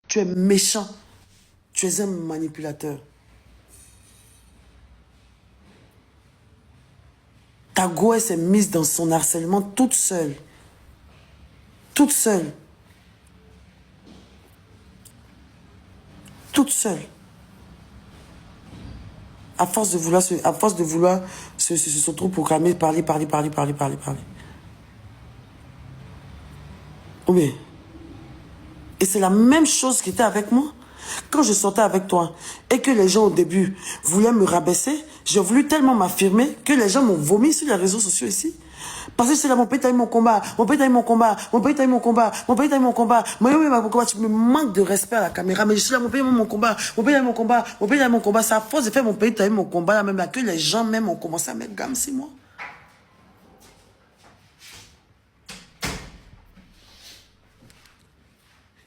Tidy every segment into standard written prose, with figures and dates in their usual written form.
Tu es méchant. Tu es un manipulateur. Ta go, s'est mise dans son harcèlement toute seule. Toute seule. Toute seule. À force de vouloir se autoproclamer, parler. Oui. Et c'est la même chose qui était avec moi. Quand je sortais avec toi et que les gens au début voulaient me rabaisser, j'ai voulu tellement m'affirmer que les gens m'ont vomi sur les réseaux sociaux ici. Parce que c'est là, mon pays t'a eu mon combat, mon pays t'a eu mon combat, mon pays t'a eu mon combat, mon pays t'a eu mon combat, mon combat, tu me manques de respect à la caméra, mais je suis là, mon pays mon combat, mon pays t'a eu mon combat, mon pays t'a eu mon combat, c'est à force de faire mon pays t'a eu mon combat, là même là, que les gens même ont commencé à mettre gamme sur moi.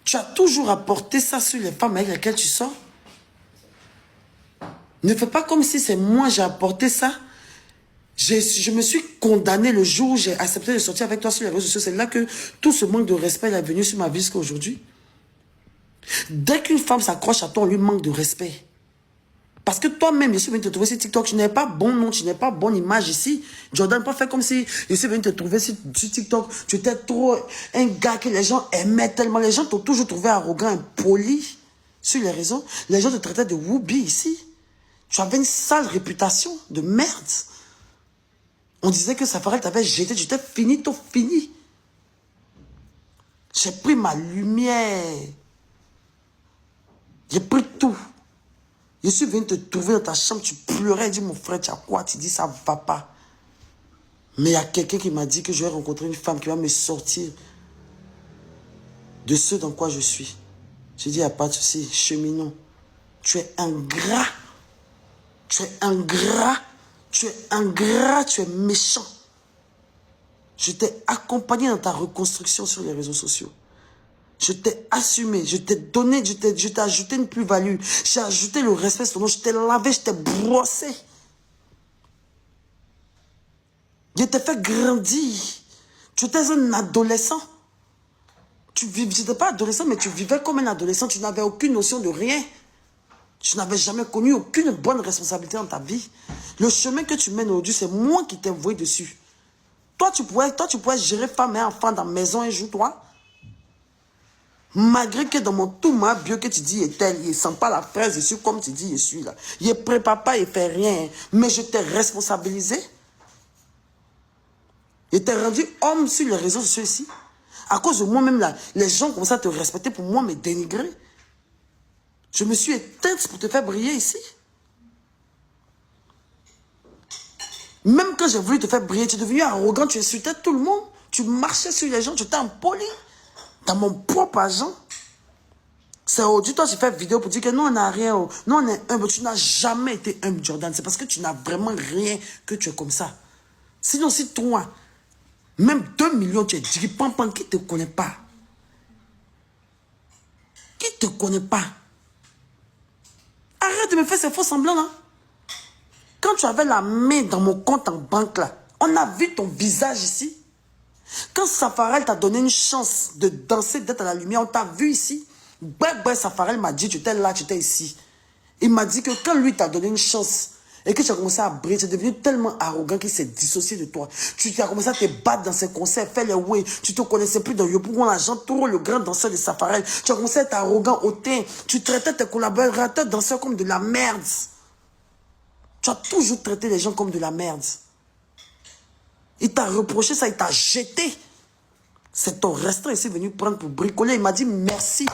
Tu as toujours apporté ça sur les femmes avec lesquelles tu sors. Ne fais pas comme si c'est moi j'ai apporté ça. Je me suis condamné le jour où j'ai accepté de sortir avec toi sur les réseaux sociaux. C'est là que tout ce manque de respect est venu sur ma vie jusqu'à aujourd'hui. Dès qu'une femme s'accroche à toi, on lui manque de respect. Parce que toi-même, je suis venu te trouver sur TikTok, tu n'es pas bon nom, tu n'es pas bonne image ici. Jordan, pas fait comme si je suis venu te trouver sur TikTok. Tu étais trop un gars que les gens aimaient tellement. Les gens t'ont toujours trouvé arrogant, impoli sur les réseaux. Les gens te traitaient de woubi ici. Tu avais une sale réputation de merde. On disait que Safarel t'avait jeté, tu t'es fini, tout fini. J'ai pris ma lumière. J'ai pris tout. Je suis venu te trouver dans ta chambre, tu pleurais, et dis mon frère, tu as quoi? Tu dis ça va pas. Mais il y a quelqu'un qui m'a dit que je vais rencontrer une femme qui va me sortir de ce dans quoi je suis. J'ai dit, il n'y a pas de souci, cheminot. Tu es ingrat. Tu es ingrat. Tu es ingrat, tu es méchant. Je t'ai accompagné dans ta reconstruction sur les réseaux sociaux. Je t'ai assumé, je t'ai donné, je t'ai ajouté une plus-value. J'ai ajouté le respect sur ton nom, je t'ai lavé, je t'ai brossé. Je t'ai fait grandir. Tu étais un adolescent. Tu n'étais pas adolescent, mais tu vivais comme un adolescent. Tu n'avais aucune notion de rien. Tu n'avais jamais connu aucune bonne responsabilité dans ta vie. Le chemin que tu mènes aujourd'hui, c'est moi qui t'ai envoyé dessus. Toi, tu pourrais gérer femme et enfant dans la maison un jour, toi. Malgré que dans mon tout ma bio que tu dis, il ne sent pas la fraise dessus comme tu dis, je suis là. Il ne prépare pas, il ne fait rien. Mais je t'ai responsabilisé. Je t'ai rendu homme sur les réseaux sociaux ici. À cause de moi-même, là, les gens commencent à te respecter pour moi, me dénigrer. Je me suis éteinte pour te faire briller ici. Même quand j'ai voulu te faire briller, tu es devenu arrogant, tu insultais tout le monde. Tu marchais sur les gens, tu étais impoli. Dans mon propre agent. C'est aujourd'hui, toi, tu fais vidéo pour dire que nous, on n'a rien. Nous, on est humble. Tu n'as jamais été humble, Jordan. C'est parce que tu n'as vraiment rien que tu es comme ça. Sinon, si toi, même 2 millions, tu es dit, pampan, qui ne te connaît pas? Qui ne te connaît pas? Arrête de me faire ces faux semblants, là. Quand tu avais la main dans mon compte en banque, là, on a vu ton visage ici. Quand Safarel t'a donné une chance de danser, d'être à la lumière, on t'a vu ici. Safarel m'a dit, tu étais là, tu étais ici. Il m'a dit que quand lui t'a donné une chance et que tu as commencé à briller, tu es devenu tellement arrogant qu'il s'est dissocié de toi. Tu as commencé à te battre dans ses concerts, faire les way. Tu ne te connaissais plus dans Yopougon, l'agent Touro, le grand danseur de Safarel. Tu as commencé à être arrogant, hautain. Tu traitais tes collaborateurs danseurs comme de la merde. Tu as toujours traité les gens comme de la merde. Il t'a reproché ça, il t'a jeté. C'est ton restaurant, il s'est venu prendre pour bricoler. Il m'a dit merci.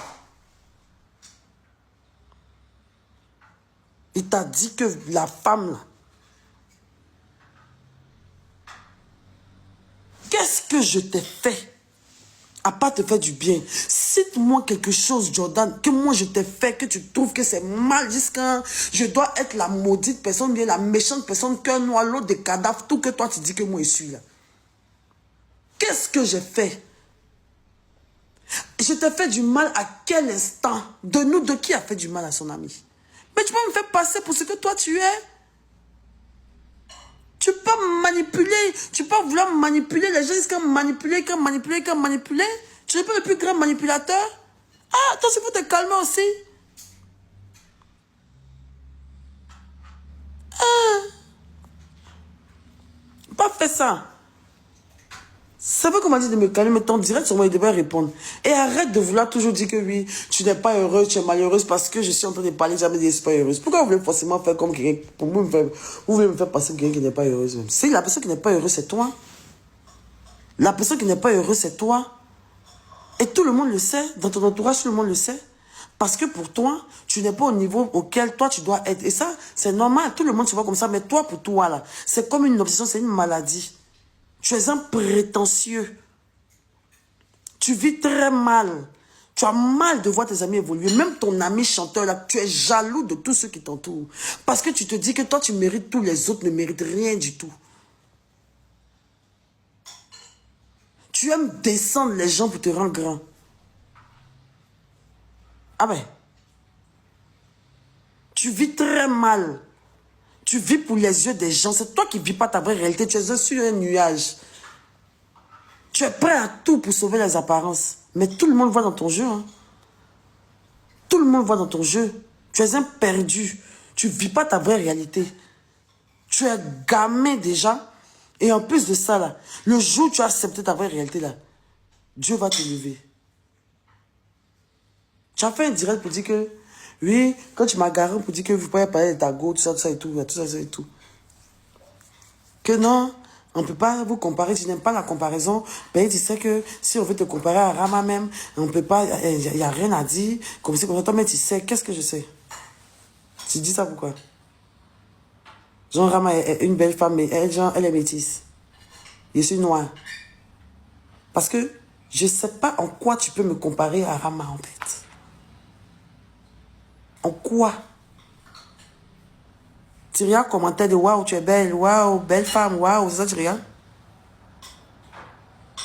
Il t'a dit que la femme, là, qu'est-ce que je t'ai fait à pas te faire du bien? Cite-moi quelque chose, Jordan, que moi je t'ai fait, que tu trouves que c'est mal jusqu'à je dois être la maudite personne, bien la méchante personne, qu'un noir, l'autre des cadavres, tout que toi tu dis que moi je suis là. Qu'est-ce que j'ai fait? Je t'ai fait du mal à quel instant? De nous, de qui a fait du mal à son ami? Mais tu peux me faire passer pour ce que toi tu es. Tu peux manipuler, tu peux vouloir manipuler les gens jusqu'à manipuler, Tu n'es pas le plus grand manipulateur. Ah, attends, il faut te calmer aussi. Pas fait ça. Ça veut qu'on m'a dit de me calmer, mais ton direct sur moi, il devait répondre. Et arrête de vouloir toujours dire que oui, tu n'es pas heureuse, tu es malheureuse parce que je suis en train de parler, jamais dire que je suis pas heureuse. Pourquoi vous voulez forcément faire comme quelqu'un, pour vous, vous voulez me faire passer pour quelqu'un qui n'est pas heureuse même. Si la personne qui n'est pas heureuse, c'est toi. La personne qui n'est pas heureuse, c'est toi. Et tout le monde le sait, dans ton entourage, tout le monde le sait. Parce que pour toi, tu n'es pas au niveau auquel toi tu dois être. Et ça, c'est normal, tout le monde se voit comme ça, mais toi, pour toi, là, c'est comme une obsession, c'est une maladie. Tu es un prétentieux. Tu vis très mal. Tu as mal de voir tes amis évoluer. Même ton ami chanteur, là, tu es jaloux de tous ceux qui t'entourent. Parce que tu te dis que toi, tu mérites tout, les autres ne méritent rien du tout. Tu aimes descendre les gens pour te rendre grand. Ah ben. Tu vis très mal. Tu vis pour les yeux des gens. C'est toi qui ne vis pas ta vraie réalité. Tu es sur un nuage. Tu es prêt à tout pour sauver les apparences. Mais tout le monde voit dans ton jeu. Hein. Tout le monde voit dans ton jeu. Tu es un perdu. Tu ne vis pas ta vraie réalité. Tu es gamin déjà. Et en plus de ça, là, le jour où tu as accepté ta vraie réalité, là, Dieu va te lever. Tu as fait un direct pour dire que, oui, quand tu m'as garé pour dire que vous pouvez parler de ta go, tout ça et tout, tout ça et tout. Que non, on ne peut pas vous comparer, tu n'aimes pas la comparaison. Ben, tu sais que si on veut te comparer à Rama même, on ne peut pas, il n'y a rien à dire. Comme si, mais tu sais, qu'est-ce que je sais? Tu dis ça pourquoi? Jean Rama est une belle femme, mais elle est métisse. Je suis noire. Parce que je ne sais pas en quoi tu peux me comparer à Rama, en fait. En quoi? Tu regardes commentaire de waouh, tu es belle, waouh, belle femme, waouh, c'est ça, tu regardes?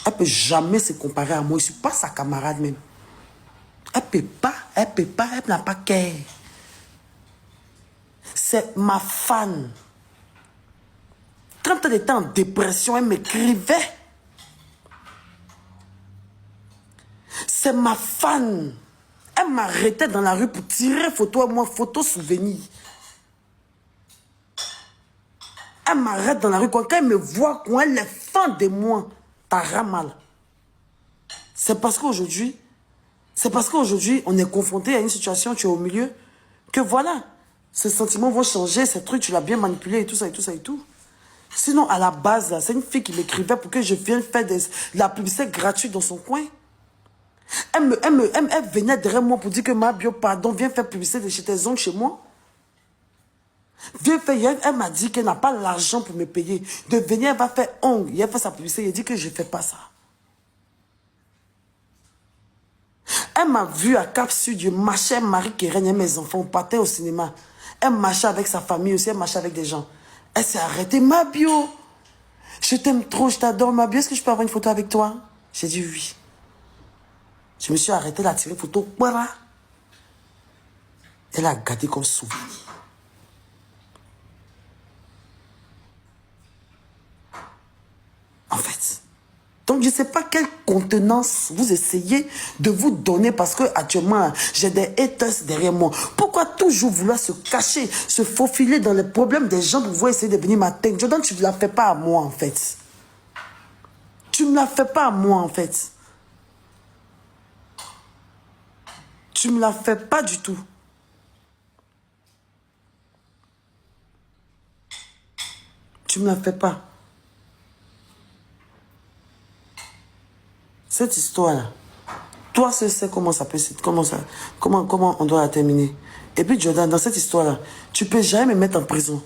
Elle ne peut jamais se comparer à moi. Je ne suis pas sa camarade même. Elle ne peut pas, elle n'a pas qu'elle. C'est ma fan. Quand elle était en dépression, elle m'écrivait. C'est ma fan. Elle m'arrêtait dans la rue pour tirer photo à moi, photo souvenir. Elle m'arrête dans la rue. Quand elle me voit, quand elle est fan de moi, t'as mal. C'est parce qu'aujourd'hui, on est confronté à une situation, tu es au milieu, que voilà, ces sentiments vont changer, ces trucs, tu l'as bien manipulé et tout ça et tout ça et tout. Sinon, à la base, c'est une fille qui m'écrivait pour que je vienne faire de la publicité gratuite dans son coin. Elle venait derrière moi pour dire que ma bio, pardon, viens faire publicité de chez tes oncles chez moi. Viens faire, elle m'a dit qu'elle n'a pas l'argent pour me payer. De venir, elle va faire ongle. Elle fait sa publicité, elle dit que je ne fais pas ça. Elle m'a vu à Cap Sud, je marchais, Marie qui règne mes enfants, on partait au cinéma. Elle marchait avec sa famille aussi, elle marchait avec des gens. Elle s'est arrêtée, ma bio. Je t'aime trop, je t'adore, ma bio. Est-ce que je peux avoir une photo avec toi? J'ai dit oui. Je me suis arrêtée, elle a tiré photo. Voilà. Elle a gardé comme souvenir. En fait. Donc, je ne sais pas quelle contenance vous essayez de vous donner parce que actuellement, j'ai des haters derrière moi. Pourquoi toujours vouloir se cacher, se faufiler dans les problèmes des gens pour pouvoir essayer de venir m'atteindre? Jordan, tu ne la fais pas à moi, en fait. Tu ne me la fais pas à moi, en fait. Tu ne me la fais pas du tout. Tu ne me la fais pas. Cette histoire-là, toi seul sais comment ça peut comment on doit la terminer. Et puis Jordan, dans cette histoire-là, tu ne peux jamais me mettre en prison.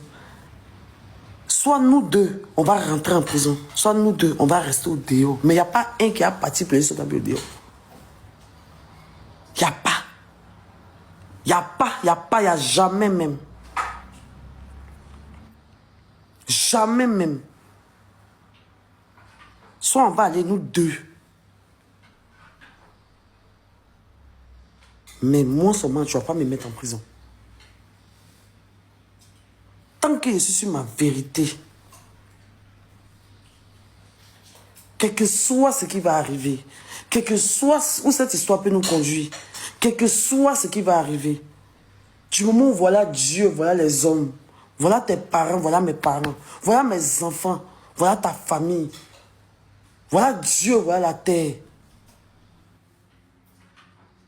Soit nous deux, on va rentrer en prison. Soit nous deux, on va rester au déo. Mais il n'y a pas un qui a parti plaider sur la au déo. Il n'y a pas. Il n'y a pas, il n'y a pas, il n'y a jamais même. Jamais même. Soit on va aller nous deux. Mais moi seulement, tu ne vas pas me mettre en prison. Tant que je suis sur ma vérité, quel que soit ce qui va arriver, quel que soit où cette histoire peut nous conduire, Quel que soit ce qui va arriver, du moment où voilà Dieu, voilà les hommes, voilà tes parents, voilà mes parents, voilà mes enfants, voilà ta famille, voilà Dieu, voilà la terre.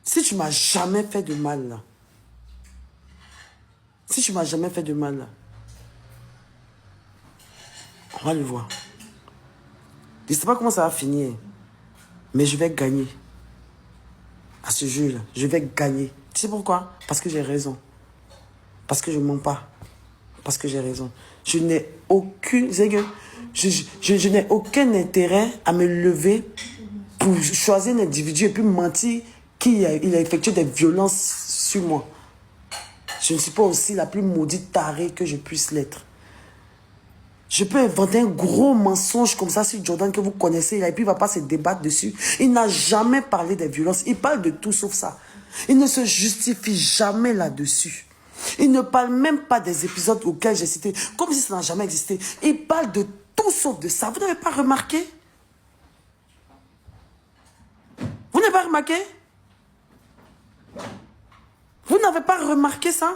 Si tu m'as jamais fait de mal, là, si tu m'as jamais fait de mal, là, on va le voir. Je ne sais pas comment ça va finir, mais je vais gagner. À ce jeu-là, je vais gagner. Tu sais pourquoi? Parce que j'ai raison. Parce que je ne mens pas. Parce que j'ai raison. Je n'ai aucune... Je n'ai aucun intérêt à me lever pour choisir un individu et puis mentir qu'il a effectué des violences sur moi. Je ne suis pas aussi la plus maudite tarée que je puisse l'être. Je peux inventer un gros mensonge comme ça sur Jordan que vous connaissez et puis il ne va pas se débattre dessus. Il n'a jamais parlé des violences. Il parle de tout sauf ça. Il ne se justifie jamais là-dessus. Il ne parle même pas des épisodes auxquels j'ai cité, comme si ça n'a jamais existé. Il parle de tout sauf de ça. Vous n'avez pas remarqué? Vous n'avez pas remarqué? Vous n'avez pas remarqué ça?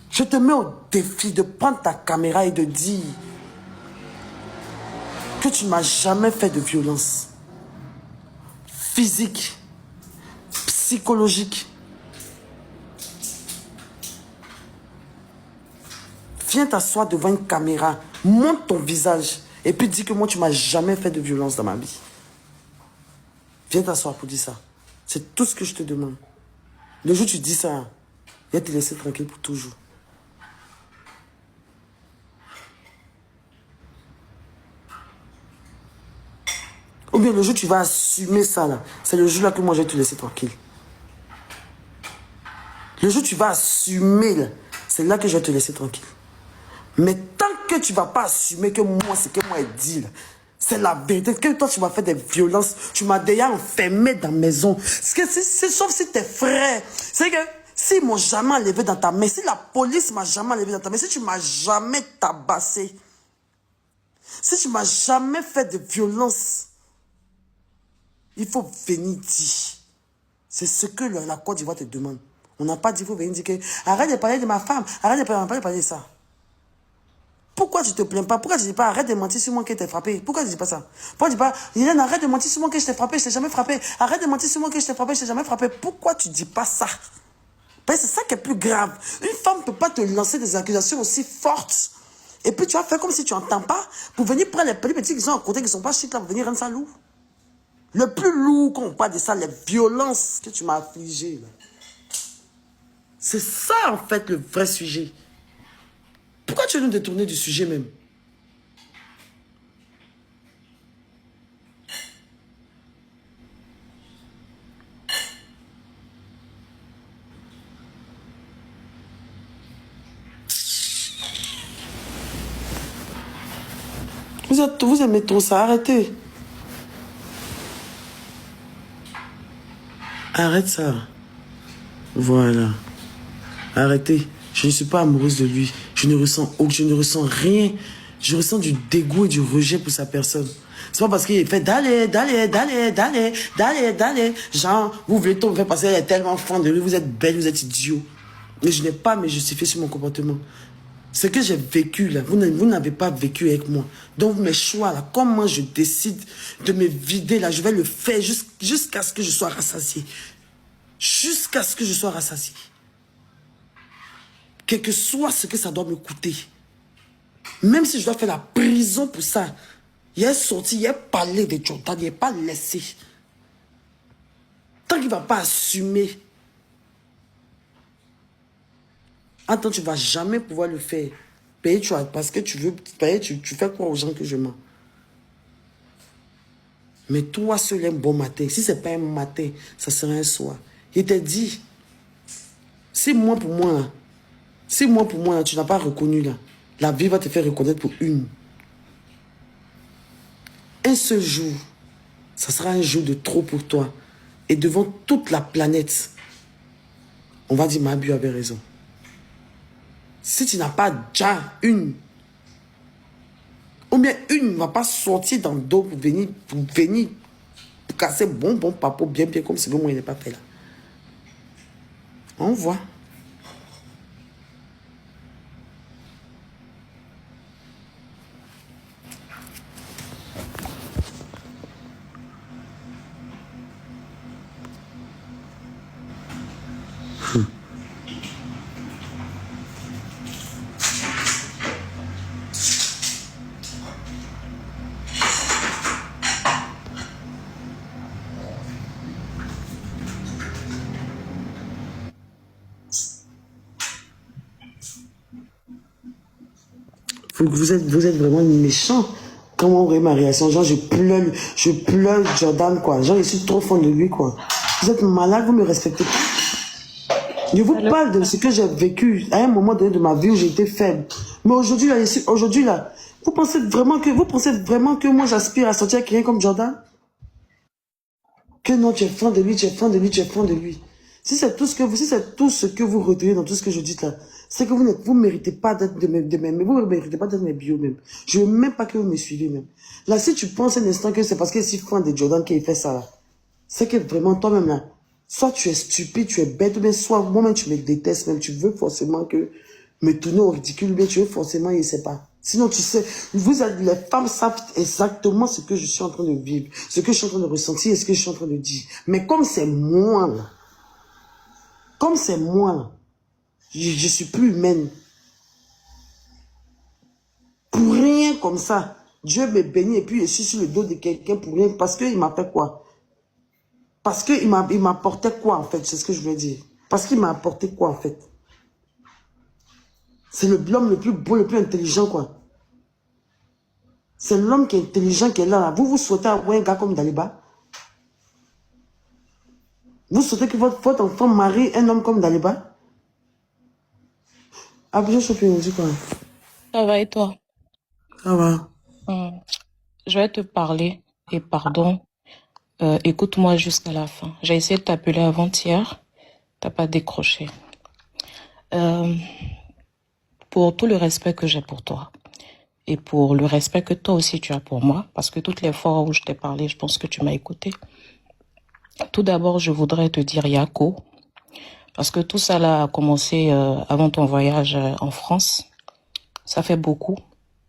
Je te mets au défi de prendre ta caméra et de dire que tu ne m'as jamais fait de violence physique, psychologique. Viens t'asseoir devant une caméra, montre ton visage et puis dis que moi tu ne m'as jamais fait de violence dans ma vie. Viens t'asseoir pour dire ça. C'est tout ce que je te demande. Le jour où tu dis ça, je vais te laisser tranquille pour toujours. Ou bien le jour où tu vas assumer ça, là, c'est le jour-là que moi je vais te laisser tranquille. Le jour où tu vas assumer, là, c'est là que je vais te laisser tranquille. Mais tant que tu ne vas pas assumer que moi, ce que moi je dis, c'est la vérité, que toi tu m'as fait des violences, tu m'as déjà enfermé dans la maison. C'est sauf si tes frères, c'est que s'ils m'ont jamais enlevé dans ta main, si la police m'a jamais enlevé dans ta main, si tu m'as jamais tabassé, si tu m'as jamais fait de violence, il faut venir dire. C'est ce que la Côte d'Ivoire te demande. On n'a pas dit, il faut venir dire que arrête de parler de ma femme, arrête de parler de ça. Pourquoi tu te plains pas? Pourquoi tu ne dis pas arrête de mentir sur moi que je t'ai frappé? Pourquoi tu ne dis pas ça? Pourquoi tu ne dis pas Hélène, arrête de mentir sur moi que je t'ai frappé, je t'ai jamais frappé. Arrête de mentir sur moi que je t'ai frappé, je t'ai jamais frappé. Pourquoi tu ne dis pas ça? Parce que c'est ça qui est plus grave. Une femme ne peut pas te lancer des accusations aussi fortes. Et puis tu vas faire comme si tu n'entends pas pour venir prendre les petits qui sont à côté, qui ne sont pas chic là, pour venir rendre ça lourd. Le plus lourd quand on parle de ça, les violences que tu m'as affligées. C'est ça en fait le vrai sujet. Pourquoi tu veux nous détourner du sujet même? Vous aimez trop ça, arrêtez. Arrête ça. Voilà. Arrêtez. Je ne suis pas amoureuse de lui. Je ne ressens rien. Je ressens du dégoût et du rejet pour sa personne. C'est pas parce qu'il fait d'aller. Genre, vous voulez tout me faire passer, elle est tellement fan de lui, vous êtes belle, vous êtes idiot. Mais je n'ai pas à me justifier sur mon comportement. Ce que j'ai vécu là, vous n'avez pas vécu avec moi. Donc mes choix là, comment je décide de me vider là, je vais le faire jusqu'à ce que je sois rassasié. Jusqu'à ce que je sois rassasié. Quel que soit ce que ça doit me coûter. Même si je dois faire la prison pour ça. Il est sorti, il est parlé de Jordan, il n'est pas laissé. Tant qu'il ne va pas assumer. Attends, tu ne vas jamais pouvoir le faire. Payer, parce que tu veux payer, tu fais quoi aux gens que je mens? Mais toi seul un bon matin. Si ce n'est pas un matin, ça sera un soir. Il t'a dit, si moi pour moi, tu n'as pas reconnu là, la vie va te faire reconnaître pour une. Un seul jour, ça sera un jour de trop pour toi. Et devant toute la planète, on va dire Mabu avait raison. Si tu n'as pas déjà une Ou bien une ne va pas sortir dans le dos pour venir casser bon papo bien comme si moi il n'est pas fait là. On voit. Vous êtes vraiment méchant. Comment vous voyez ma réaction? Genre, je pleure Jordan, quoi. Genre, je suis trop fond de lui, quoi. Vous êtes malade, vous me respectez pas. Je vous parle de ce que j'ai vécu à un moment donné de ma vie où j'étais faible. Mais aujourd'hui, là, vous pensez vraiment que moi, j'aspire à sortir avec quelqu'un comme Jordan? Que non, tu es fan de lui, tu es fan de lui, tu es fan de lui. Si c'est tout ce que vous retenez dans tout ce que je dis là, c'est que vous méritez pas d'être de mes, vous ne méritez pas d'être mes bio même. Je veux même pas que vous me suivez même. Là, si tu penses un instant que c'est parce que si fan de Jordan qui fait ça là, c'est que vraiment toi-même là, soit tu es stupide, tu es bête, ou bien soit moi-même tu me détestes même, tu veux forcément que me tourner au ridicule, ou bien tu veux forcément, je sais pas. Sinon, tu sais, les femmes savent exactement ce que je suis en train de vivre, ce que je suis en train de ressentir et ce que je suis en train de dire. Mais comme c'est moi là, je suis plus humaine. Pour rien comme ça, Dieu me bénit et puis je suis sur le dos de quelqu'un pour rien, parce qu'il m'a fait quoi? Parce qu'il m'a apporté quoi en fait, c'est ce que je voulais dire. Parce qu'il m'a apporté quoi en fait? C'est l'homme le plus beau, le plus intelligent quoi. C'est l'homme qui est intelligent qui est là. Vous souhaitez avoir un gars comme Daliba? Vous souhaitez que votre enfant marie un homme comme Daliba? Ah, bien sûr, on dit quoi? Ça va et toi? Ça va. Je vais te parler et pardon. Écoute-moi jusqu'à la fin. J'ai essayé de t'appeler avant-hier. T'as pas décroché. Pour tout le respect que j'ai pour toi et pour le respect que toi aussi tu as pour moi, parce que toutes les fois où je t'ai parlé, je pense que tu m'as écouté. Tout d'abord, je voudrais te dire Yako, parce que tout ça là a commencé avant ton voyage en France. Ça fait beaucoup.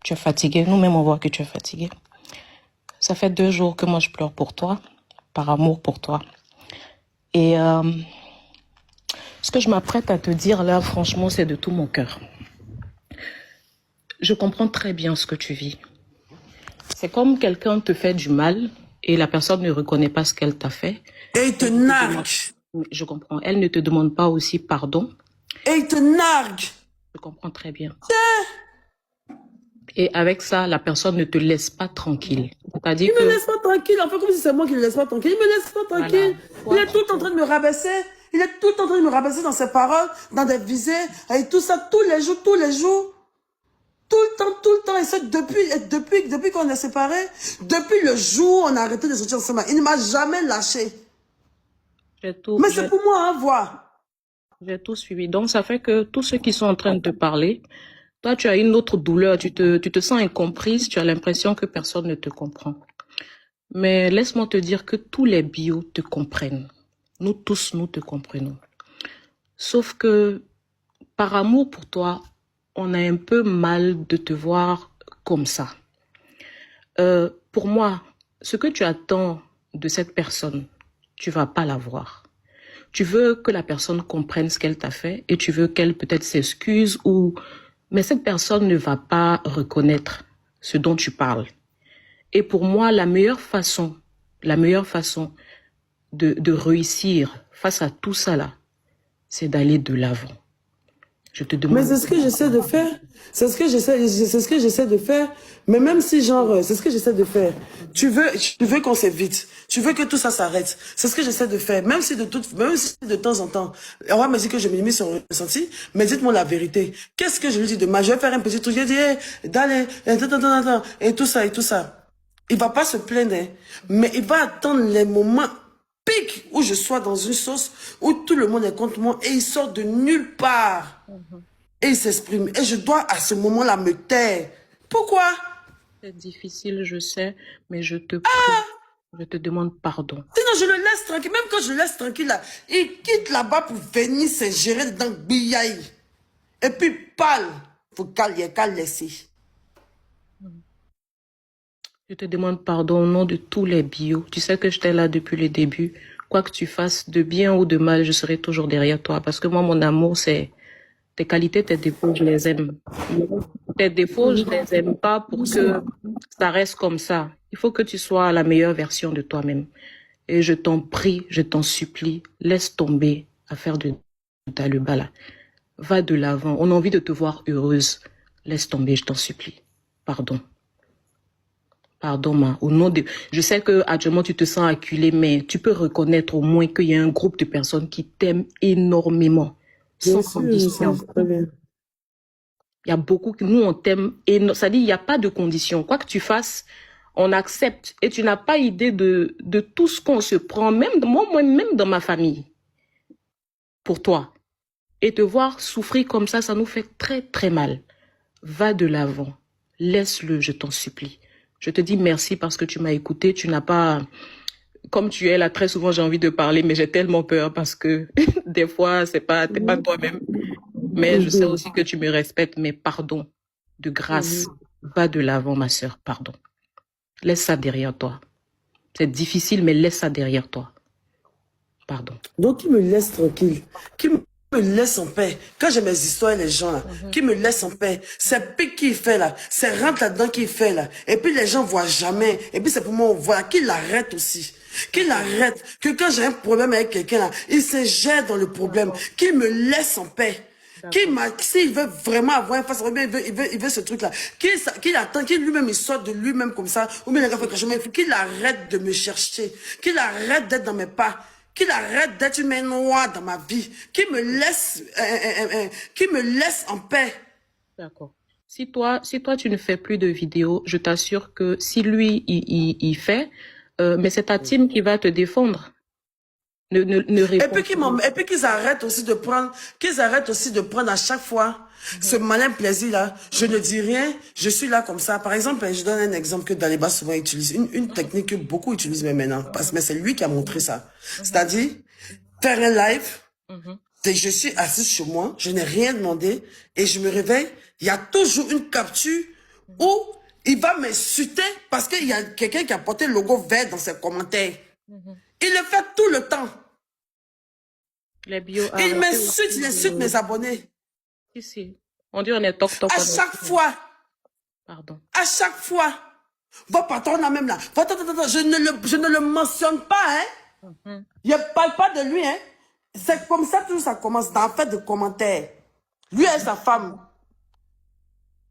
Tu es fatigué. Nous-mêmes, on voit que tu es fatigué. Ça fait 2 jours que moi je pleure pour toi, par amour pour toi. Et ce que je m'apprête à te dire là, franchement, c'est de tout mon cœur. Je comprends très bien ce que tu vis. C'est comme quelqu'un te fait du mal et la personne ne reconnaît pas ce qu'elle t'a fait. Et il te nargue. Oui, je comprends. Elle ne te demande pas aussi pardon. Et il te nargue. Je comprends très bien. Et avec ça, la personne ne te laisse pas tranquille. C'est-à-dire Il me laisse pas tranquille. En fait, comme si c'est moi qui le laisse pas tranquille. Il me laisse pas tranquille. Voilà. Il est tout le temps en train de me rabaisser. Il est tout le temps en train de me rabaisser dans ses paroles, dans des visées, et tout ça, tous les jours. Tout le temps. Et ça, depuis qu'on est séparés, depuis le jour où on a arrêté de sortir ensemble, il ne m'a jamais lâché. Mais c'est pour moi, hein, voir. J'ai tout suivi. Donc, ça fait que tous ceux qui sont en train de te parler, toi, tu as une autre douleur, tu te sens incomprise, tu as l'impression que personne ne te comprend. Mais laisse-moi te dire que tous les bios te comprennent. Nous tous, nous te comprenons. Sauf que, par amour pour toi, on a un peu mal de te voir comme ça. Pour moi, ce que tu attends de cette personne, tu vas pas l'avoir. Tu veux que la personne comprenne ce qu'elle t'a fait et tu veux qu'elle peut-être s'excuse ou... Mais cette personne ne va pas reconnaître ce dont tu parles. Et pour moi, la meilleure façon de réussir face à tout ça là, c'est d'aller de l'avant. Je te demande. Mais c'est ce que j'essaie de faire. C'est ce que j'essaie de faire. Mais même si genre, c'est ce que j'essaie de faire. Tu veux qu'on s'évite. Tu veux que tout ça s'arrête. C'est ce que j'essaie de faire. Même si de temps en temps, on va me dire que je m'inimise sur le ressenti, mais dites-moi la vérité. Qu'est-ce que je lui dis demain? Je vais faire un petit truc. Je dis, hey, d'aller, et tout ça, et tout ça. Il va pas se plaindre, hein, mais il va attendre les moments pic où je sois dans une sauce où tout le monde est contre moi et il sort de nulle part et il s'exprime et je dois à ce moment-là me taire. Pourquoi? C'est difficile, je sais, mais je te prie, je te demande pardon. Sinon, je le laisse tranquille. Même quand je le laisse tranquille, là, il quitte là-bas pour venir s'ingérer dans Biyaï. Et puis, parle. Faut qu'à laisser. Je te demande pardon au nom de tous les bios. Tu sais que j'étais là depuis le début. Quoi que tu fasses, de bien ou de mal, je serai toujours derrière toi. Parce que moi, mon amour, c'est tes qualités, tes défauts, je les aime. Tes défauts, je les aime pas pour que ça reste comme ça. Il faut que tu sois la meilleure version de toi-même. Et je t'en prie, je t'en supplie, laisse tomber affaire de Daluba là. Va de l'avant. On a envie de te voir heureuse. Laisse tomber, je t'en supplie. Pardon. Pardon, ma. Au nom de... Je sais que actuellement tu te sens acculé, mais tu peux reconnaître au moins qu'il y a un groupe de personnes qui t'aiment énormément, Bien sans sûr, je condition. sais très bien. Il y a beaucoup que nous on t'aime et ça dit il n'y a pas de condition. Quoi que tu fasses, on accepte et tu n'as pas idée de tout ce qu'on se prend, même moi-même dans ma famille, pour toi. Et te voir souffrir comme ça nous fait très très mal. Va de l'avant, laisse-le, je t'en supplie. Je te dis merci parce que tu m'as écouté, tu n'as pas, comme tu es là très souvent j'ai envie de parler, mais j'ai tellement peur parce que des fois t'es pas toi-même. Mais je sais aussi que tu me respectes, mais pardon, de grâce, va de l'avant, ma sœur, pardon. Laisse ça derrière toi. C'est difficile, mais laisse ça derrière toi. Pardon. Donc, qui me laisse tranquille. Qui me laisse en paix. Quand j'ai mes histoires et les gens là, qui me laisse en paix. C'est pique qui fait là. C'est rentre là-dedans qui fait là. Et puis les gens voient jamais. Et puis c'est pour moi, on voit. Qu'il arrête aussi. Qu'il arrête. Que quand j'ai un problème avec quelqu'un là, il se gère dans le problème. Qu'il me laisse en paix. S'il veut vraiment avoir un face, il veut ce truc-là. Qu'il attend, qu'il lui-même, il sort de lui-même comme ça, ou bien il fait quelque chose, qu'il arrête de me chercher, qu'il arrête d'être dans mes pas, qu'il arrête d'être une main noire dans ma vie, qu'il me laisse en paix. D'accord. Si toi, tu ne fais plus de vidéos, je t'assure que si lui, il fait, mais c'est ta team qui va te défendre. Ne réponds pas. Et puis qu'ils arrêtent aussi de prendre à chaque fois ce malin plaisir-là. Je ne dis rien, je suis là comme ça. Par exemple, je donne un exemple que Daliba souvent utilise, une technique que beaucoup utilisent même maintenant, mais c'est lui qui a montré ça. C'est-à-dire, faire un live, je suis assise chez moi, je n'ai rien demandé, et je me réveille, il y a toujours une capture où il va m'insulter parce qu'il y a quelqu'un qui a porté le logo vert dans ses commentaires. Il le fait tout le temps. Les bio, Il m'insulte, il insulte mes abonnés. Ici. On dit on est toc-toc. À chaque fois. Pardon. À chaque fois. Votre patron là même là. Je ne le mentionne pas, hein. Je ne parle pas de lui, hein. C'est comme ça que tout ça commence, dans le fait de commentaires. Lui et sa femme.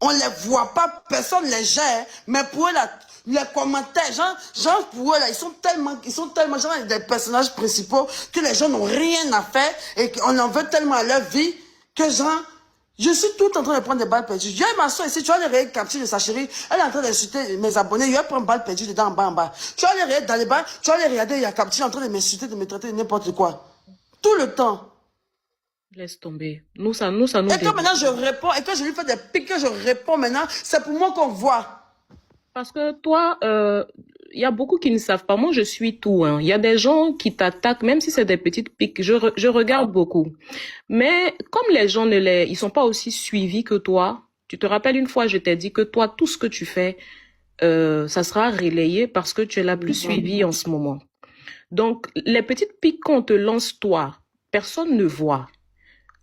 On les voit pas, personne les gère, mais pour eux là, les commentaires, genre pour eux là, ils sont tellement genre des personnages principaux que les gens n'ont rien à faire et qu'on en veut tellement à leur vie que genre, je suis tout en train de prendre des balles perdues. Il y a ma soeur ici, tu vois les réels captures de sa chérie, elle est en train d'insulter mes abonnés, il y a prendre balle perdue dedans en bas. Tu vois les réels dans les bas, tu vois les regarder, il y a capture en train de m'insulter, de me traiter de n'importe quoi. Tout le temps. Laisse tomber. Nous, ça nous Et que maintenant je réponds, et que je lui fais des pics, que je réponds maintenant, c'est pour moi qu'on voit. Parce que toi, il y a beaucoup qui ne savent pas. Moi, je suis tout. Hein. Il y a des gens qui t'attaquent, même si c'est des petites piques. Je regarde beaucoup. Mais comme les gens ils sont pas aussi suivis que toi, tu te rappelles une fois, je t'ai dit que toi, tout ce que tu fais, ça sera relayé parce que tu es la plus suivie en ce moment. Donc, les petites piques qu'on te lance, toi, personne ne voit.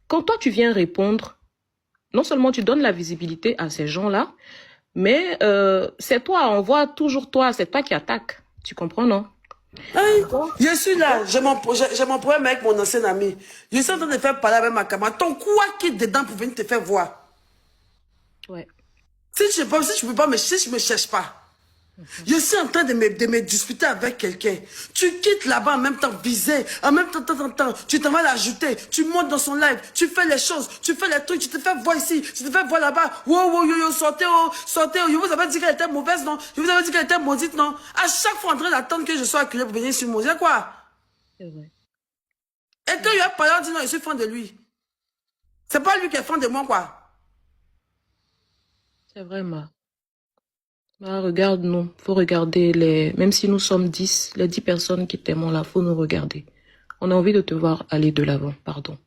Quand toi, tu viens répondre, non seulement tu donnes la visibilité à ces gens-là, mais c'est toi, on voit toujours toi, c'est toi qui attaques. Tu comprends, non? Oui, je suis là, j'ai mon problème avec mon ancien ami. Je suis en train de faire parler avec ma camarade. Ton quoi qui est dedans pour venir te faire voir? Ouais. Si je peux pas si je me cherche pas. Je suis en train de me disputer avec quelqu'un. Tu quittes là-bas en même temps visé, en même temps, tu t'en vas l'ajouter, tu montes dans son live, tu fais les choses, tu fais les trucs, tu te fais voir ici, tu te fais voir là-bas. Wow, yo, sortez, je vous avais dit qu'elle était mauvaise, non? Je vous avais dit qu'elle était maudite, non? À chaque fois en train d'attendre que je sois acculé pour venir sur moi. C'est quoi? C'est vrai. Et quand il a parlé, on dit non, je suis fan de lui. C'est pas lui qui est fan de moi, quoi. C'est vrai, ma. Bah, regarde-nous. Faut regarder les... Même si nous sommes 10, les 10 personnes qui t'aiment là, faut nous regarder. On a envie de te voir aller de l'avant. Pardon.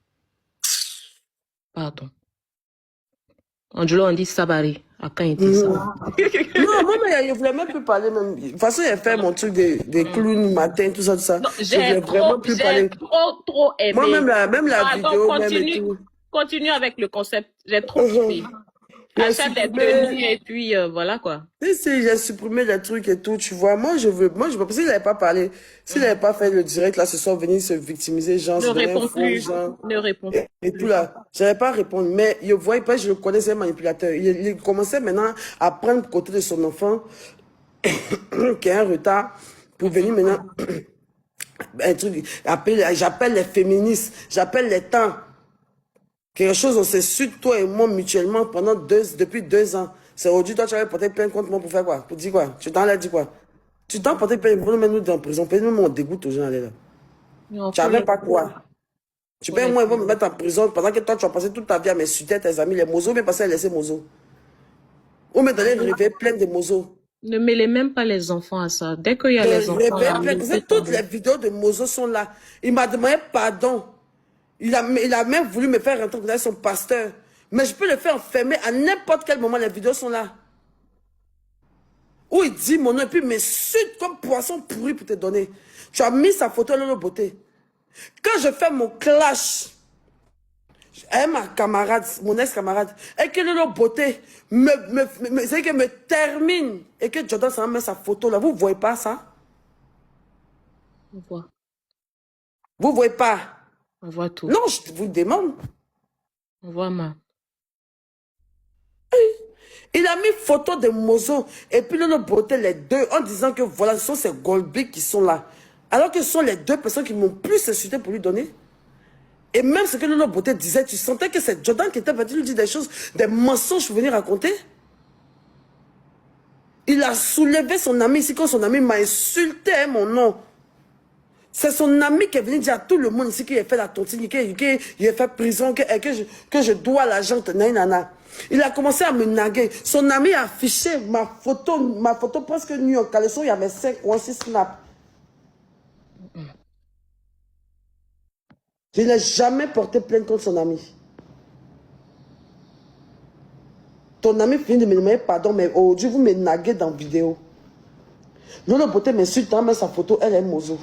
Pardon. Angelo, on dit sabari. À quand il dit ça? Non, moi, mais je voulais même plus parler. Même. De toute façon, j'ai fait mon truc des clowns matin, tout ça, tout ça. Non, Je voulais vraiment plus parler. trop aimé. Moi, même la Attends, vidéo, même et tout. continue avec le concept. J'ai trop kiffé. Achète des tenues et puis voilà quoi. Si, j'ai supprimé les trucs et tout, tu vois. Moi, je veux parce qu'il n'avait pas parlé. S'il n'avait pas fait le direct, là, ce soir, venir se victimiser, genre, Ne se donner un réponds faux, plus. genre. Ne réponds plus. Et tout là, j'avais pas à répondre. Mais je voyais pas, je le connaissais, manipulateur. Il commençait maintenant à prendre côté de son enfant, qui a un retard, pour venir maintenant, un truc, j'appelle les féministes, j'appelle les temps. Quelque chose, on s'est su, toi et moi, mutuellement, depuis 2 ans. C'est aujourd'hui, toi, tu avais porté plainte contre moi pour faire quoi? Pour dire quoi? Tu t'en as dit quoi? Tu t'en porté plainte pour nous mettre nous en prison. Nous, on dégoûte aux gens, aller là. Non, Tu n'avais pas quoi? Tu peux, les- moi, ils vont me mettre en prison pendant que toi, tu as passé toute ta vie à m'insulter tes amis, les mozos, mais passer à laisser mozos. Ou me donner réveil plein de mozos. Ne mêlez même pas les enfants à ça. Dès qu'il y a les enfants là, Toutes les vidéos de mozos sont là. Il m'a demandé pardon. Il a même voulu me faire rentrer dans son pasteur. Mais je peux le faire enfermer à n'importe quel moment. Les vidéos sont là. Où il dit mon nom et puis m'insulte comme poisson pourri pour te donner. Tu as mis sa photo à Lolo Beauté. Quand je fais mon clash avec ma camarade, mon ex-camarade, et que Lolo Beauté me termine, et que Jordan s'en met sa photo là, vous ne voyez pas ça? on voit. Vous ne voyez pas? On voit tout. Non, je vous demande. On voit ma. Il a mis photo de Mozo et puis Lolo Beauté, les deux, en disant que voilà, ce sont ces Goldbeak qui sont là. Alors que ce sont les deux personnes qui m'ont plus insulté pour lui donner. Et même ce que Lolo Beauté disait, tu sentais que c'est Jordan qui était parti lui dire des choses, des mensonges pour venir raconter. Il a soulevé son ami ici quand son ami m'a insulté mon nom. C'est son ami qui est venu dire à tout le monde ici qu'il a fait la tontine, qu'il a fait prison, que je dois l'argent. Il a commencé à me naguer. Son ami a affiché ma photo presque nue en caleçon. Il y avait 5 ou 6 snaps. Je n'ai jamais porté plainte contre son ami. Ton ami finit de me demander pardon, mais aujourd'hui vous me naguez dans la vidéo. Lolo Beauté m'insulte, mais sa photo, elle est mozo.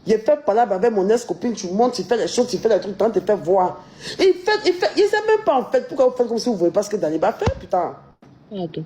Il fait parler avec mon ex-copine, tu montes, tu fais les choses, tu fais les trucs, tu te fais voir. Il ne sait même pas en fait pourquoi vous faites comme si vous ne voyez pas ce que Daliba fait, putain. Pardon.